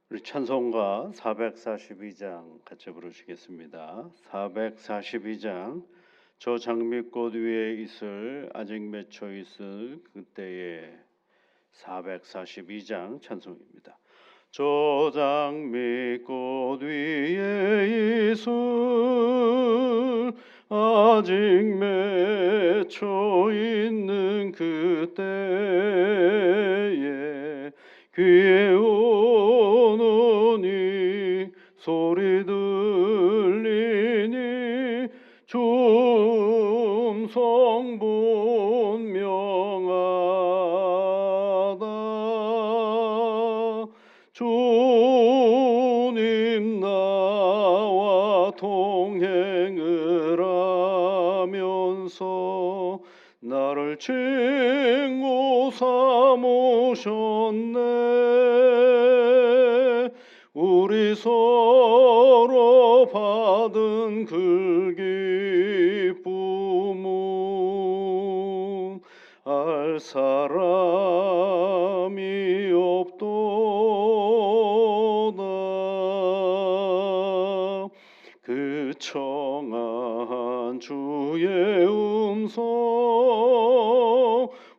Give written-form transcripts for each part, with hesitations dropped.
우리 찬송가 442장 같이 부르시겠습니다. 442장 저 장미꽃 위에 있을 아직 맺혀 있을 그때의 442장 찬송입니다. 저 장미꽃 위에 있을 아직 맺혀 있는 그때에 귀에 오노니 소리 들리니 주 성분 명하다. 주님 나와 동행을 하면서 나를 친구 삼으셨네. 우리 서로 받은 그 기쁨은 알 사람이 없도다. 그 청한 주의 음성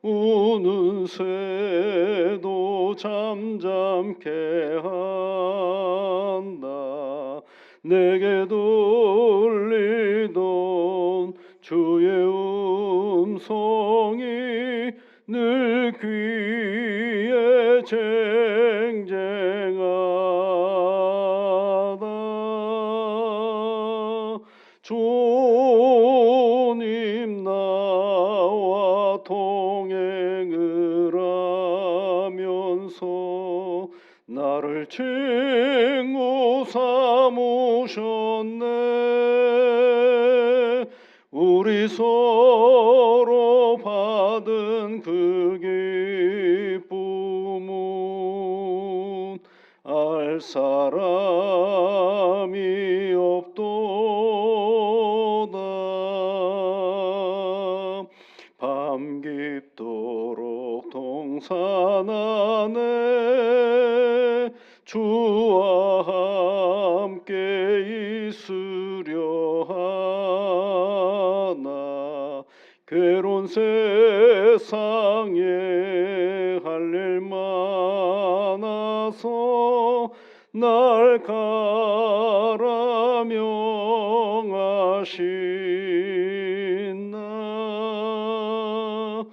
우는 새도 잠잠케 한다. 내게 들리던 주의 음성이 늘 귀에 쟁쟁하다. 주님 나와 동행을 하면서 나를 친구 삼으셨네. 우리 서로 받은 그 기쁨은 알 사람이 없도다. 밤 깊도록 동산 안에 주와 함께 있으려 하나. 괴로운 세상에 할 일 많아서 날 가라 명하시나.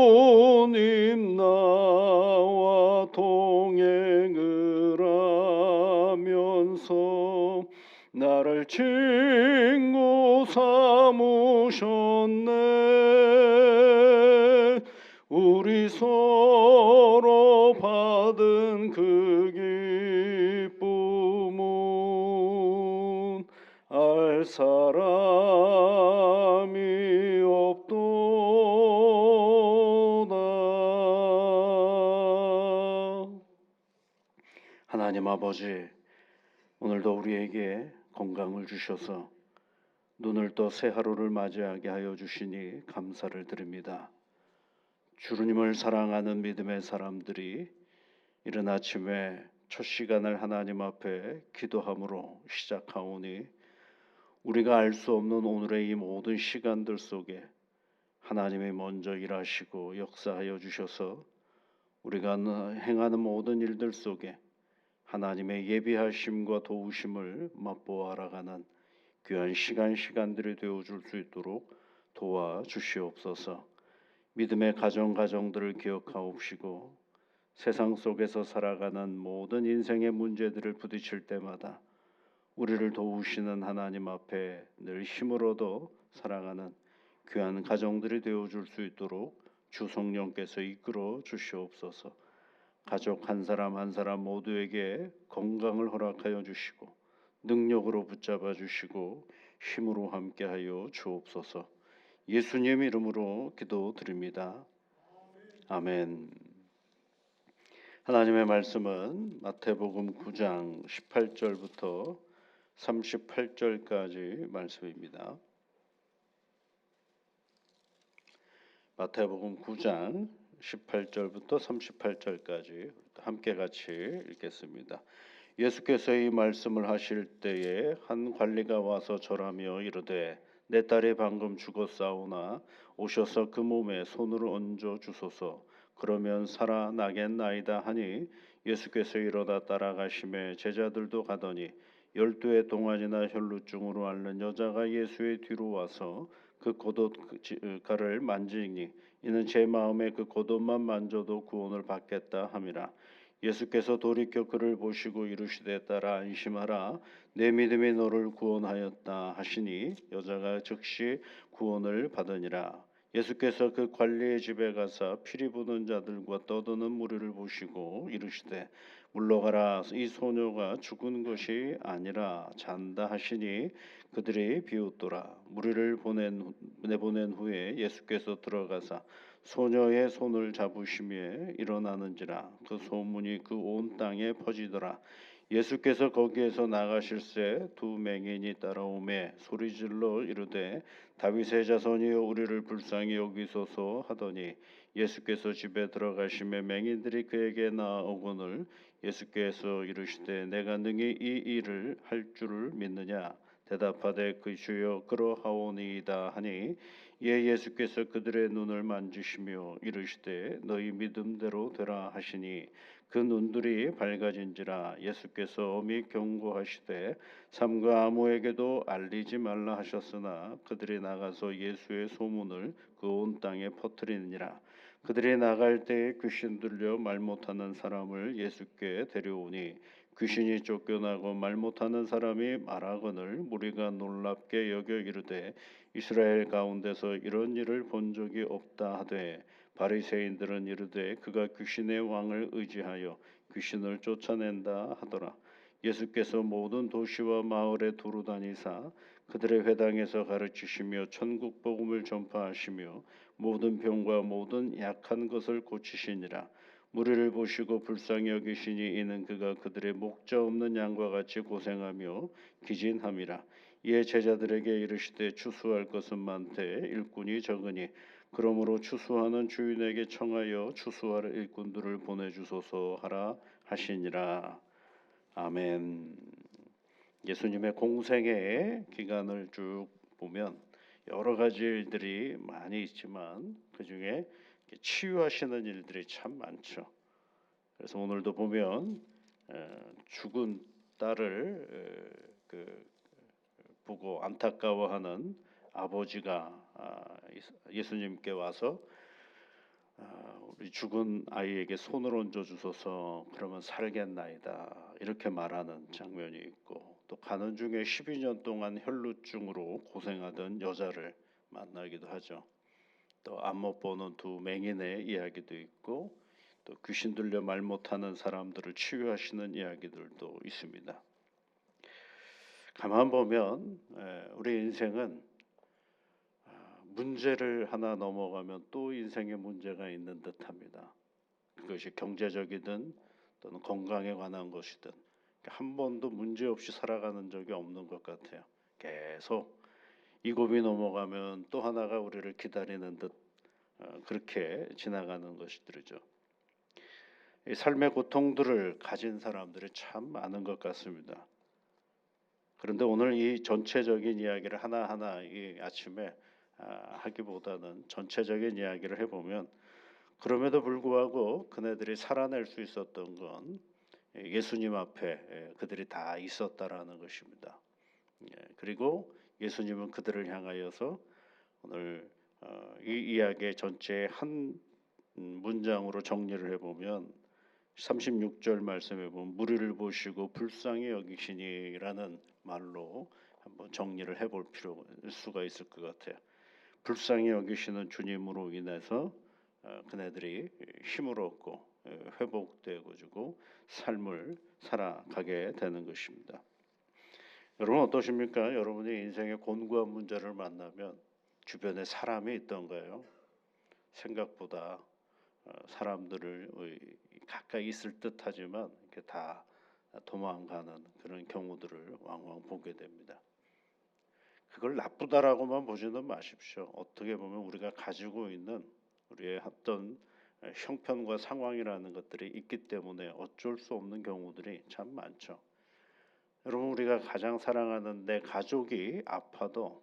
주님 나와 동행을 하면서 나를 친구 삼으셨네. 우리 서로 받은 그 기쁨은 알 사람이 없도다. 하나님 아버지, 오늘도 우리에게 건강을 주셔서 눈을 떠 새 하루를 맞이하게 하여 주시니 감사를 드립니다. 주님을 사랑하는 믿음의 사람들이 이른 아침에 첫 시간을 하나님 앞에 기도함으로 시작하오니 우리가 알 수 없는 오늘의 이 모든 시간들 속에 하나님이 먼저 일하시고 역사하여 주셔서 우리가 행하는 모든 일들 속에 하나님의 예비하심과 도우심을 맛보아 알아가는 귀한 시간들이 되어줄 수 있도록 도와주시옵소서. 믿음의 가정들을 기억하옵시고 세상 속에서 살아가는 모든 인생의 문제들을 부딪힐 때마다 우리를 도우시는 하나님 앞에 늘 힘을 얻어 살아가는 귀한 가정들이 되어줄 수 있도록 주 성령께서 이끌어 주시옵소서. 가족 한 사람 한 사람 모두에게 건강을 허락하여 주시고 능력으로 붙잡아 주시고 힘으로 함께하여 주옵소서. 예수님 이름으로 기도드립니다. 아멘. 하나님의 말씀은 마태복음 9장 18절부터 38절까지 말씀입니다. 마태복음 9장 18절부터 38절까지 함께 같이 읽겠습니다. 예수께서 이 말씀을 하실 때에 한 관리가 와서 절하며 이르되 내 딸이 방금 죽었사오나 오셔서 그 몸에 손을 얹어 주소서. 그러면 살아나겠나이다 하니 예수께서 일어나 따라가심에 제자들도 가더니 12의 동안이나 혈루증으로 앓는 여자가 예수의 뒤로 와서 그 겉옷가를 만지니 이는 제 마음에 그 겉옷만 만져도 구원을 받겠다 함이라. 예수께서 돌이켜 그를 보시고 이르시되 딸아 안심하라 내 믿음이 너를 구원하였다 하시니 여자가 즉시 구원을 받으니라. 예수께서 그 관리의 집에 가사 피리 부는 자들과 떠드는 무리를 보시고 이르시되 물러가라 이 소녀가 죽은 것이 아니라 잔다 하시니 그들이 비웃더라. 무리를 내보낸 후에 예수께서 들어가사 소녀의 손을 잡으시며 일어나는지라. 그 소문이 그 온 땅에 퍼지더라. 예수께서 거기에서 나가실새 두 맹인이 따라오매 소리질러 이르되 다윗의 자손이여 우리를 불쌍히 여기소서 하더니 예수께서 집에 들어가시매 맹인들이 그에게 나아오거늘 예수께서 이르시되 내가 능히 이 일을 할 줄을 믿느냐. 대답하되 그 주여 그러하오니이다 하니 이에 예수께서 그들의 눈을 만지시며 이르시되 너희 믿음대로 되라 하시니 그 눈들이 밝아진지라. 예수께서 엄히 경고하시되 삼가 아무에게도 알리지 말라 하셨으나 그들이 나가서 예수의 소문을 그 온 땅에 퍼뜨리니라. 그들이 나갈 때에 귀신 들려 말 못하는 사람을 예수께 데려오니 귀신이 쫓겨나고 말 못하는 사람이 말하거늘 무리가 놀랍게 여겨 이르되 이스라엘 가운데서 이런 일을 본 적이 없다 하되 바리새인들은 이르되 그가 귀신의 왕을 의지하여 귀신을 쫓아낸다 하더라. 예수께서 모든 도시와 마을에 두루 다니사 그들의 회당에서 가르치시며 천국 복음을 전파하시며 모든 병과 모든 약한 것을 고치시니라. 무리를 보시고 불쌍히 여기시니 이는 그가 그들의 목자 없는 양과 같이 고생하며 기진함이라. 이에 제자들에게 이르시되 추수할 것은 많되 일꾼이 적으니 그러므로 추수하는 주인에게 청하여 추수할 일꾼들을 보내주소서 하라 하시니라. 아멘. 예수님의 공생의 기간을 쭉 보면 여러 가지 일들이 많이 있지만 그 중에 치유하시는 일들이 참 많죠. 그래서 오늘도 보면 죽은 딸을 보고 안타까워하는 아버지가 예수님께 와서 우리 죽은 아이에게 손을 얹어 주소서 그러면 살겠나이다 이렇게 말하는 장면이 있고 또 가는 중에 12년 동안 혈루증으로 고생하던 여자를 만나기도 하죠. 또 안 못 보는 두 맹인의 이야기도 있고 또 귀신 들려 말 못하는 사람들을 치유하시는 이야기들도 있습니다. 가만 보면 우리 인생은 문제를 하나 넘어가면 또 인생에 문제가 있는 듯합니다. 그것이 경제적이든 또는 건강에 관한 것이든 한 번도 문제 없이 살아가는 적이 없는 것 같아요. 계속 이 고비 넘어가면 또 하나가 우리를 기다리는 듯 그렇게 지나가는 것이들이죠. 이 삶의 고통들을 가진 사람들이 참 많은 것 같습니다. 그런데 오늘 이 전체적인 이야기를 하나하나 이 아침에 하기보다는 전체적인 이야기를 해보면 그럼에도 불구하고 그네들이 살아낼 수 있었던 건 예수님 앞에 그들이 다 있었다라는 것입니다. 그리고 예수님은 그들을 향하여서 오늘 이 이야기의 전체 한 문장으로 정리를 해보면 36절 말씀에 보면 무리를 보시고 불쌍히 여기시니라는 말로 한번 정리를 해볼 수가 있을 것 같아요. 불쌍히 여기시는 주님으로 인해서 그네들이 힘을 얻고 회복되고 주고 삶을 살아가게 되는 것입니다. 여러분 어떠십니까? 여러분이 인생의 곤고한 문제를 만나면 주변에 사람이 있던가요? 생각보다 사람들을 가까이 있을 듯하지만 이렇게 다 도망가는 그런 경우들을 왕왕 보게 됩니다. 그걸 나쁘다라고만 보지는 마십시오. 어떻게 보면 우리가 가지고 있는 우리의 어떤 형편과 상황이라는 것들이 있기 때문에 어쩔 수 없는 경우들이 참 많죠. 여러분, 우리가 가장 사랑하는 내 가족이 아파도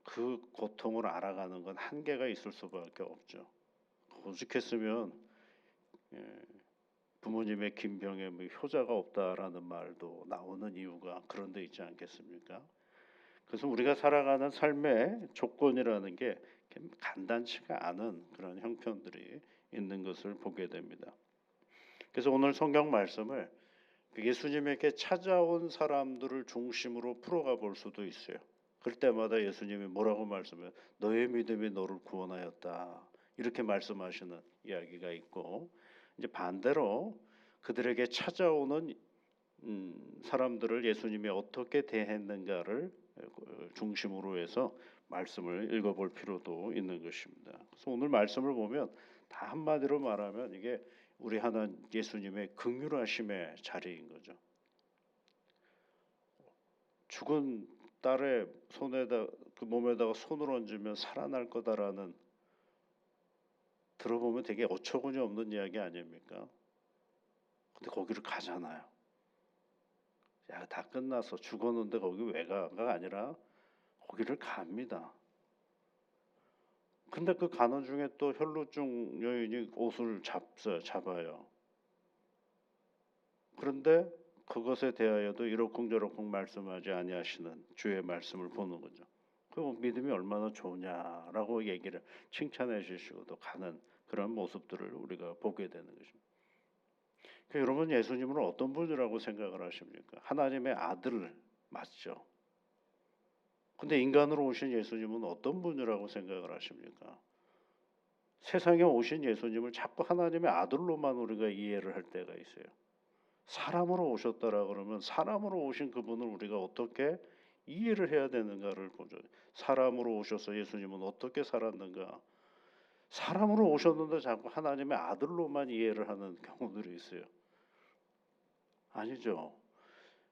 그 고통을 알아가는 건 한계가 있을 수밖에 없죠. 오죽했으면 부모님의 긴병에 뭐 효자가 없다라는 말도 나오는 이유가 그런 데 있지 않겠습니까? 그래서 우리가 살아가는 삶의 조건이라는 게 간단치가 않은 그런 형편들이 있는 것을 보게 됩니다. 그래서 오늘 성경 말씀을 예수님에게 찾아온 사람들을 중심으로 풀어가 볼 수도 있어요. 그럴 때마다 예수님이 뭐라고 말씀해요? 너의 믿음이 너를 구원하였다. 이렇게 말씀하시는 이야기가 있고, 이제 반대로 그들에게 찾아오는 사람들을 예수님이 어떻게 대했는가를 중심으로 해서 말씀을 읽어볼 필요도 있는 것입니다. 그래서 오늘 말씀을 보면 다 한마디로 말하면 이게 우리 하나님 예수님의 긍휼하심의 자리인 거죠. 죽은 딸의 손에다 그 몸에다가 손을 얹으면 살아날 거다라는, 들어보면 되게 어처구니 없는 이야기 아닙니까? 근데 거기를 가잖아요. 야, 다 끝났어. 죽었는데 거기 왜 가가 아니라 거기를 갑니다. 근데 그 가는 중에 또 혈루증 여인이 옷을 잡아요. 그런데 그것에 대하여도 이러쿵저러쿵 말씀하지 아니하시는 주의 말씀을 보는 거죠. 그 믿음이 얼마나 좋냐라고 얘기를 칭찬해 주시고도 가는 그런 모습들을 우리가 보게 되는 것입니다. 여러분, 예수님은 어떤 분이라고 생각을 하십니까? 하나님의 아들 맞죠? 근데 인간으로 오신 예수님은 어떤 분이라고 생각을 하십니까? 세상에 오신 예수님을 자꾸 하나님의 아들로만 우리가 이해를 할 때가 있어요. 사람으로 오셨다라 그러면 사람으로 오신 그분을 우리가 어떻게 이해를 해야 되는가를 보죠. 사람으로 오셔서 예수님은 어떻게 살았는가? 사람으로 오셨는데 자꾸 하나님의 아들로만 이해를 하는 경우들이 있어요. 아니죠.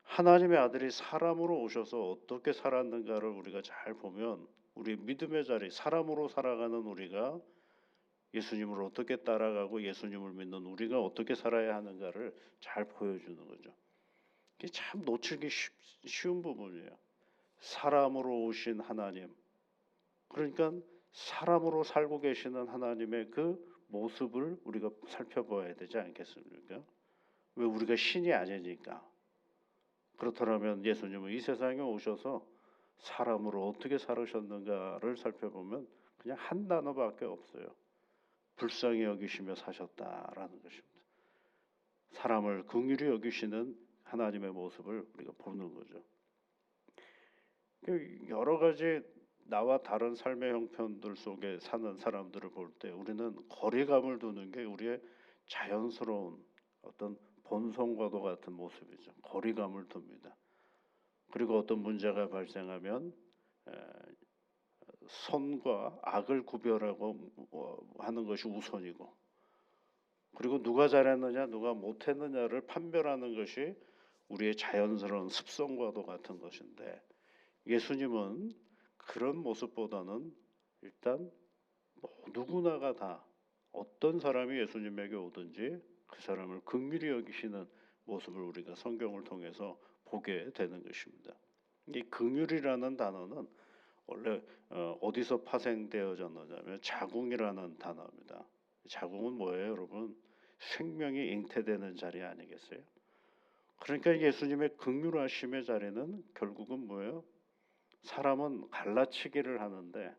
하나님의 아들이 사람으로 오셔서 어떻게 살았는가를 우리가 잘 보면 우리 믿음의 자리, 사람으로 살아가는 우리가 예수님을 어떻게 따라가고 예수님을 믿는 우리가 어떻게 살아야 하는가를 잘 보여주는 거죠. 이게 참 놓치기 쉬운 부분이에요. 사람으로 오신 하나님, 그러니까 사람으로 살고 계시는 하나님의 그 모습을 우리가 살펴봐야 되지 않겠습니까? 왜? 우리가 신이 아니니까. 그렇다면 예수님은 이 세상에 오셔서 사람으로 어떻게 살으셨는가를 살펴보면 그냥 한 단어밖에 없어요. 불쌍히 여기시며 사셨다라는 것입니다. 사람을 긍휼히 여기시는 하나님의 모습을 우리가 보는 거죠. 여러 가지 나와 다른 삶의 형편들 속에 사는 사람들을 볼 때 우리는 거리감을 두는 게 우리의 자연스러운 어떤 본성과도 같은 모습이죠. 거리감을 둡니다. 그리고 어떤 문제가 발생하면 선과 악을 구별하고 하는 것이 우선이고, 그리고 누가 잘했느냐 누가 못했느냐를 판별하는 것이 우리의 자연스러운 습성과도 같은 것인데, 예수님은 그런 모습보다는 일단 누구나가 다 어떤 사람이 예수님에게 오든지 그 사람을 긍휼히 여기시는 모습을 우리가 성경을 통해서 보게 되는 것입니다. 이 긍휼이라는 단어는 원래 어디서 파생되어졌느냐면 자궁이라는 단어입니다. 자궁은 뭐예요, 여러분? 생명이 잉태되는 자리 아니겠어요? 그러니까 예수님의 긍휼하심의 자리는 결국은 뭐예요? 사람은 갈라치기를 하는데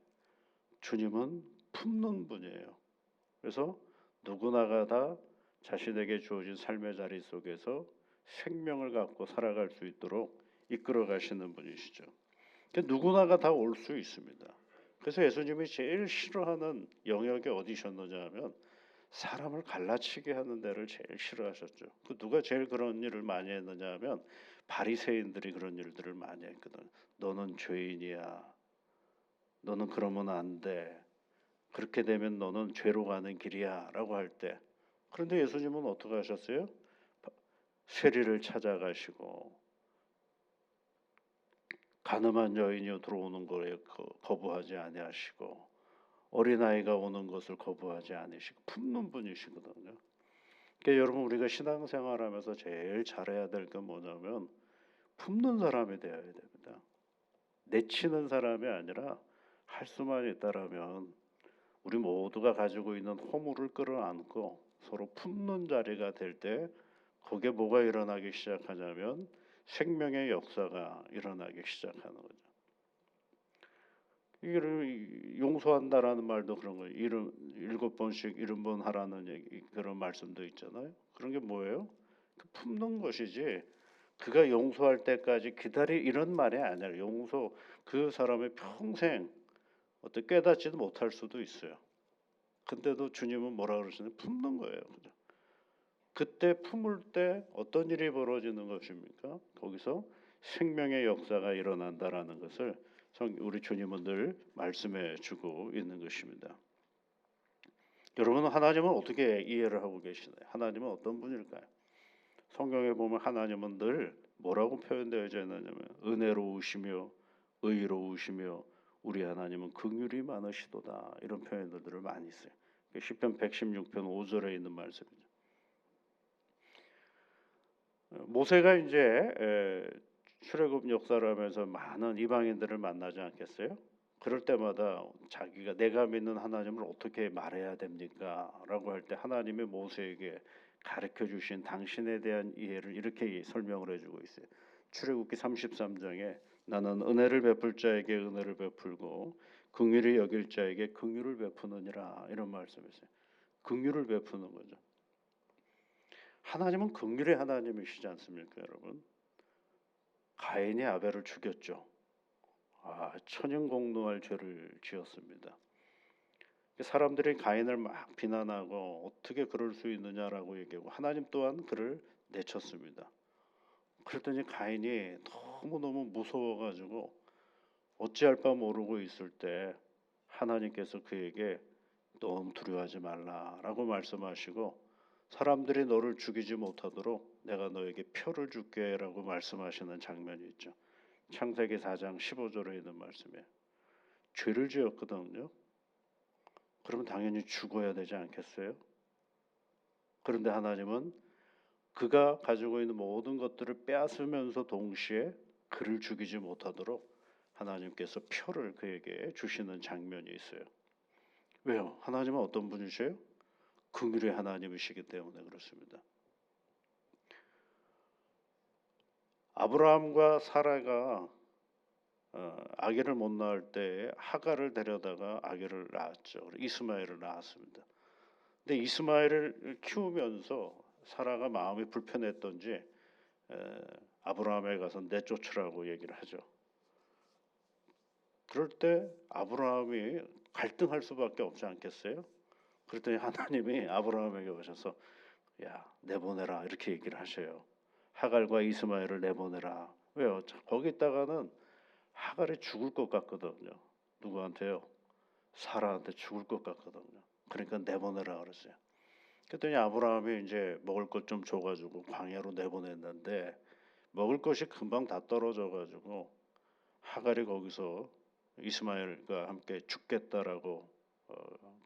주님은 품는 분이에요. 그래서 누구나가 다 자신에게 주어진 삶의 자리 속에서 생명을 갖고 살아갈 수 있도록 이끌어 가시는 분이시죠. 그러니까 누구나가 다 올 수 있습니다. 그래서 예수님이 제일 싫어하는 영역이 어디셨느냐 하면 사람을 갈라치게 하는 데를 제일 싫어하셨죠. 그 누가 제일 그런 일을 많이 했느냐 하면 바리새인들이 그런 일들을 많이 했거든. 너는 죄인이야. 너는 그러면 안 돼. 그렇게 되면 너는 죄로 가는 길이야라고 할 때, 그런데 예수님은 어떻게 하셨어요? 세리를 찾아가시고 가늠한 여인이 들어오는 거에 거부하지 아니하시고 어린아이가 오는 것을 거부하지 않으시고 품는 분이시거든요. 그러니까 여러분 우리가 신앙생활하면서 제일 잘해야 될 건 뭐냐면 품는 사람이 되어야 됩니다. 내치는 사람이 아니라 할 수만 있다라면 우리 모두가 가지고 있는 허물을 끌어안고 서로 품는 자리가 될 때 거기에 뭐가 일어나기 시작하냐면 생명의 역사가 일어나기 시작하는 거죠. 이를 용서한다라는 말도 그런 거예요. 7번씩 70번 하라는 얘기, 그런 말씀도 있잖아요. 그런 게 뭐예요? 그 품는 것이지 그가 용서할 때까지 이런 말이 아니라 용서 그 사람의 평생 어떻게 깨닫지도 못할 수도 있어요. 근데도 주님은 뭐라 그러시냐면 품는 거예요. 그죠? 그때 품을 때 어떤 일이 벌어지는 것입니까? 거기서 생명의 역사가 일어난다라는 것을 우리 주님은 늘 말씀해 주고 있는 것입니다. 여러분은 하나님은 어떻게 이해를 하고 계시나요? 하나님은 어떤 분일까요? 성경에 보면 하나님은 늘 뭐라고 표현되어 있느냐면 은혜로우시며 의로우시며 우리 하나님은 긍휼이 많으시도다, 이런 표현들을 많이 써요. 시편 116편 5절에 있는 말씀이죠. 모세가 이제 출애굽 역사를 하면서 많은 이방인들을 만나지 않겠어요? 그럴 때마다 자기가 내가 믿는 하나님을 어떻게 말해야 됩니까? 라고 할 때 하나님이 모세에게 가르쳐 주신 당신에 대한 이해를 이렇게 설명을 해주고 있어요. 출애굽기 33장에 나는 은혜를 베풀 자에게 은혜를 베풀고 긍휼히 여길 자에게 긍휼을 베푸느니라, 이런 말씀이세요. 긍휼을 베푸는 거죠. 하나님은 긍휼의 하나님이시지 않습니까, 여러분? 가인이 아벨을 죽였죠. 천연공노할 죄를 지었습니다. 사람들이 가인을 막 비난하고 어떻게 그럴 수 있느냐라고 얘기하고 하나님 또한 그를 내쳤습니다. 그랬더니 가인이 너무너무 무서워가지고 어찌할 바 모르고 있을 때 하나님께서 그에게 너무 두려워하지 말라라고 말씀하시고 사람들이 너를 죽이지 못하도록 내가 너에게 표를 줄게라고 말씀하시는 장면이 있죠. 창세기 4장 15절에 있는 말씀이에요. 죄를 지었거든요. 그러면 당연히 죽어야 되지 않겠어요? 그런데 하나님은 그가 가지고 있는 모든 것들을 빼앗으면서 동시에 그를 죽이지 못하도록 하나님께서 표를 그에게 주시는 장면이 있어요. 왜요? 하나님은 어떤 분이세요? 긍휼의 하나님이시기 때문에 그렇습니다. 아브라함과 사라가 아기를 못 낳을 때 하가를 데려다가 아기를 낳았죠. 이스마엘을 낳았습니다. 근데 이스마엘을 키우면서 사라가 마음이 불편했던지 아브라함에 가서 내쫓으라고 얘기를 하죠. 그럴 때 아브라함이 갈등할 수밖에 없지 않겠어요? 그랬더니 하나님이 아브라함에게 오셔서 야, 내보내라, 이렇게 얘기를 하셔요. 하갈과 이스마엘을 내보내라. 왜요? 거기 있다가는 하갈이 죽을 것 같거든요. 누구한테요? 사라한테 죽을 것 같거든요. 그러니까 내보내라 그랬어요. 그랬더니 아브라함이 이제 먹을 것 좀 줘가지고 광야로 내보냈는데 먹을 것이 금방 다 떨어져가지고 하갈이 거기서 이스마엘과 함께 죽겠다라고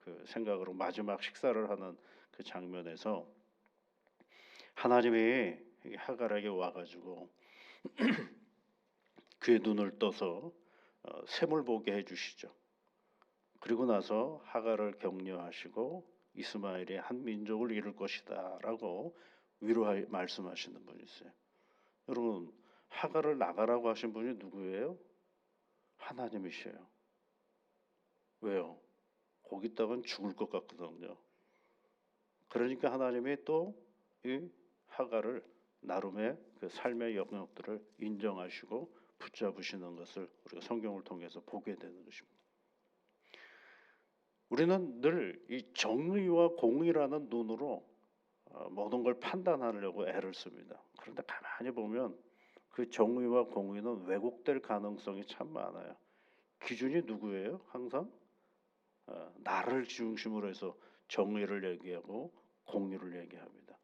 그 생각으로 마지막 식사를 하는 그 장면에서 하나님이 하갈에게 와가지고 그의 눈을 떠서 샘을 보게 해주시죠. 그리고 나서 하갈을 격려하시고 이스마엘이 한 민족을 이룰 것이다라고 말씀하시는 분이세요. 여러분, 하갈을 나가라고 하신 분이 누구예요? 하나님이셔요. 왜요? 거기 있다간 죽을 것 같거든요. 그러니까 하나님이 또 이 하갈을 나름의 그 삶의 영역들을 인정하시고 붙잡으시는 것을 우리가 성경을 통해서 보게 되는 것입니다. 우리는 늘 이 정의와 공의라는 눈으로 모든 걸 판단하려고 애를 씁니다. 그런데 가만히 보면 그 정의와 공의는 왜곡될 가능성이 참 많아요. 기준이 누구예요? 항상 나를 중심으로 해서 정의를 얘기하고 공의를 얘기합니다.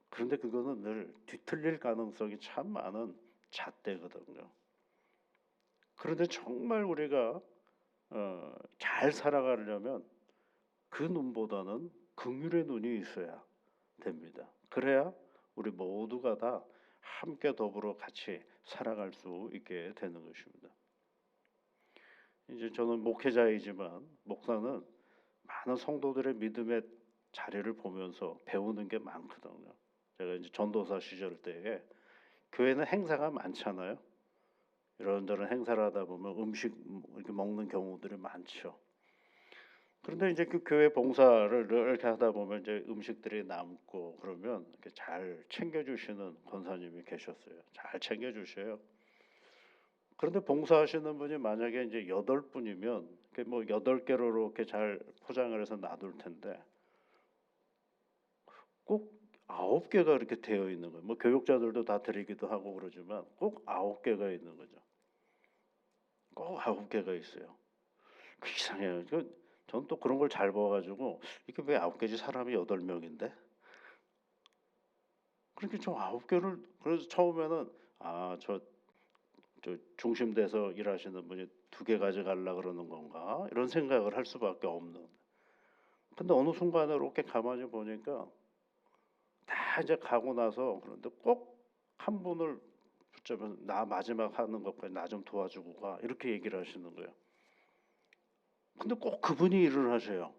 그런데 그거는 늘 뒤틀릴 가능성이 참 많은 잣대거든요. 그런데 정말 우리가 잘 살아가려면 그 눈보다는 긍휼의 눈이 있어야 됩니다. 그래야 우리 모두가 다 함께 더불어 같이 살아갈 수 있게 되는 것입니다. 이제 저는 목회자이지만 목사는 많은 성도들의 믿음의 자리를 보면서 배우는 게 많거든요. 제가 이제 전도사 시절 때에 교회는 행사가 많잖아요. 이런저런 행사를 하다 보면 음식 이렇게 먹는 경우들이 많죠. 그런데 이제 그 교회 봉사를 이렇게 하다 보면 이제 음식들이 남고 그러면 이렇게 잘 챙겨주시는 권사님이 계셨어요. 잘 챙겨주셔요. 그런데 봉사하시는 분이 만약에 이제 8분이면 뭐 8개로 이렇게 잘 포장을 해서 놔둘 텐데 꼭 9개가 이렇게 되어 있는 거예요. 뭐 교육자들도 다 드리기도 하고 그러지만 꼭 9개가 있는 거죠. 꼭 9개가 있어요. 그 이상해요. 저는 또 그런 걸 잘 봐가지고 이게 왜 9개지? 사람이 8명인데? 그렇게 좀 9개를 그래서 처음에는 저 중심돼서 일하시는 분이 2개 가져가려고 그러는 건가 이런 생각을 할 수밖에 없는. 근데 어느 순간에 이렇게 가만히 보니까 다 이제 가고 나서 그런데 꼭 한 분을 붙잡으면 나 마지막 하는 것까지 나 좀 도와주고 가 이렇게 얘기를 하시는 거예요. 근데 꼭 그분이 일을 하세요.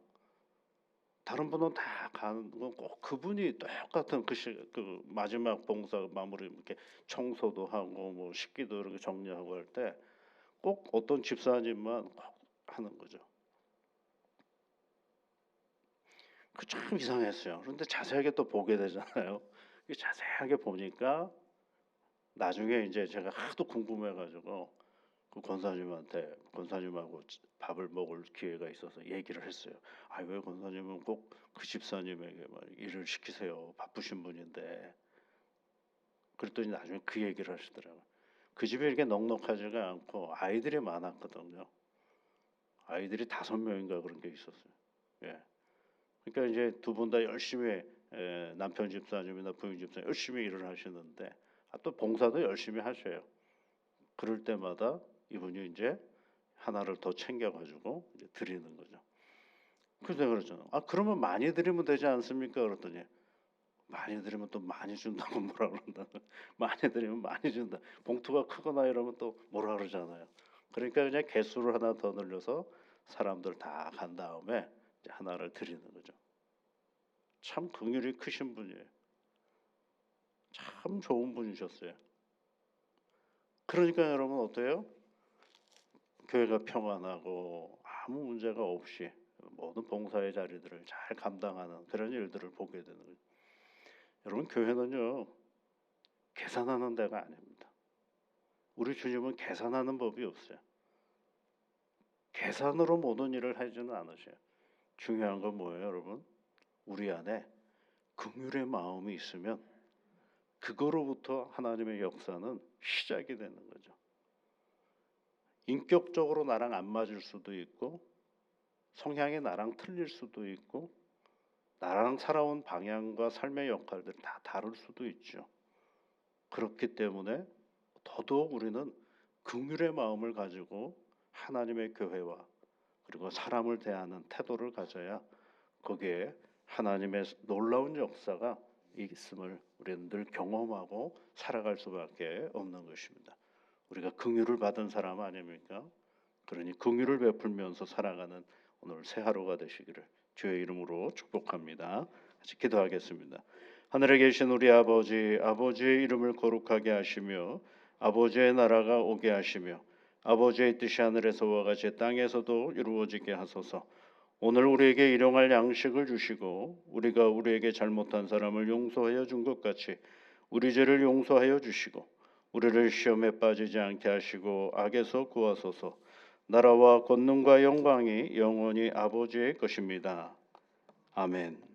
다른 분은 다 가는 건 꼭 그분이 똑같은 그 마지막 봉사 마무리 이렇게 청소도 하고 뭐 식기도 이렇게 정리하고 할 때 꼭 어떤 집사님만 꼭 하는 거죠. 그 참 이상했어요. 그런데 자세하게 또 보게 되잖아요. 자세하게 보니까 나중에 이제 제가 하도 궁금해가지고 그 권사님하고 밥을 먹을 기회가 있어서 얘기를 했어요. 왜 권사님은 꼭 그 집사님에게 일을 시키세요. 바쁘신 분인데. 그랬더니 나중에 그 얘기를 하시더라고요. 그 집이 이렇게 넉넉하지가 않고 아이들이 많았거든요. 아이들이 5명인가 그런 게 있었어요. 예. 그러니까 이제 두 분 다 열심히 남편 집사님이나 부인 집사님 열심히 일을 하시는데 또 봉사도 열심히 하셔요. 그럴 때마다 이분이 이제 하나를 더 챙겨가지고 이제 드리는 거죠. 그래서 그러잖아. 그러면 많이 드리면 되지 않습니까? 그랬더니 많이 드리면 또 많이 준다고 뭐라 그런다. 많이 드리면 많이 준다. 봉투가 크거나 이러면 또 뭐라 그러잖아요. 그러니까 그냥 개수를 하나 더 늘려서 사람들 다 간 다음에 이제 하나를 드리는 거죠. 참 긍휼이 크신 분이에요. 참 좋은 분이셨어요. 그러니까 여러분 어때요? 교회가 평안하고 아무 문제가 없이 모든 봉사의 자리들을 잘 감당하는 그런 일들을 보게 되는 거예요. 여러분 교회는요 계산하는 데가 아닙니다. 우리 주님은 계산하는 법이 없어요. 계산으로 모든 일을 하지는 않으셔요. 중요한 건 뭐예요, 여러분? 우리 안에 긍휼의 마음이 있으면 그거로부터 하나님의 역사는 시작이 되는 거죠. 인격적으로 나랑 안 맞을 수도 있고 성향이 나랑 틀릴 수도 있고 나랑 살아온 방향과 삶의 역할들 다 다를 수도 있죠. 그렇기 때문에 더더욱 우리는 긍휼의 마음을 가지고 하나님의 교회와 그리고 사람을 대하는 태도를 가져야 거기에 하나님의 놀라운 역사가 있음을 우리는 늘 경험하고 살아갈 수밖에 없는 것입니다. 우리가 긍휼을 받은 사람 아닙니까? 그러니 긍휼을 베풀면서 살아가는 오늘 새 하루가 되시기를 주의 이름으로 축복합니다. 같이 기도하겠습니다. 하늘에 계신 우리 아버지, 아버지의 이름을 거룩하게 하시며 아버지의 나라가 오게 하시며 아버지의 뜻이 하늘에서와 같이 땅에서도 이루어지게 하소서. 오늘 우리에게 일용할 양식을 주시고 우리가 우리에게 잘못한 사람을 용서하여 준 것 같이 우리 죄를 용서하여 주시고 우리를 시험에 빠지지 않게 하시고 악에서 구하소서. 나라와 권능과 영광이 영원히 아버지의 것입니다. 아멘.